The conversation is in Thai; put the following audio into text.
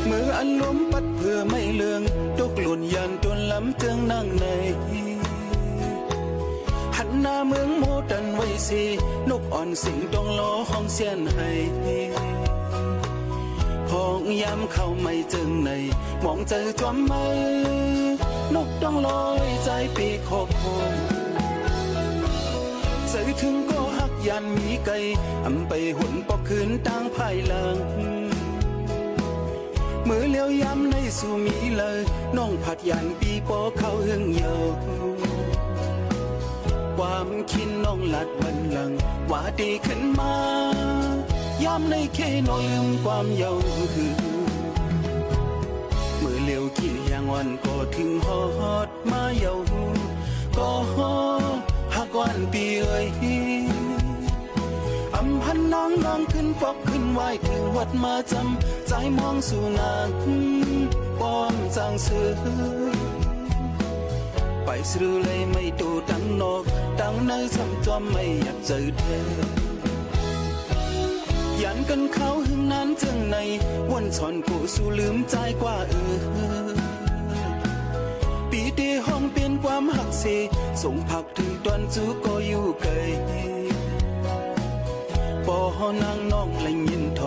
มืออันล้มปัดเพื่อไม่เลืองตกหล่นยันจนล้ำเจืองนั่งในหันหน้าเมืองโมดันไว้สินกอ่อนสิงต้องล้อห้องเสียนให้ห้องยามเข้าไม่เจิงในมองเจอจอมไม่นกต้องลอยใจปีกขอบโคงใส่ถึงก็หักยันมีไก่อำไปหุ่นปอกคืนตั้งภายหลังมือเลี้ยวย้ำในสู่มีเลยน้องผัดยันปีปอเข้าหึงเยาความคิดน้องลัดบันลังว่าดีขึ้นมาย้ำในแค่น้อยลืมความเยามือเลี้ยวขี้อย่างวันก็ถึงฮอดมาเยาก็หักวันปีเอ้ยอำพันน้องขึ้นปอกขึ้นไหวถึงวัดมาจำใจมองสู่งานป้อมจางซื้อไปซื้อเลยไม่ตูดังนอกดังในซ้ำจอมไม่อยากเจอเธอยันกันเขาหึงนั้นจึงในวันชอนกูสู่ลืมใจกว่าปีเดีห้องเปลี่ยนความหักเสส่งผักถึงตอนจูก็อยู่ไกลปอนางน้องและยินทอ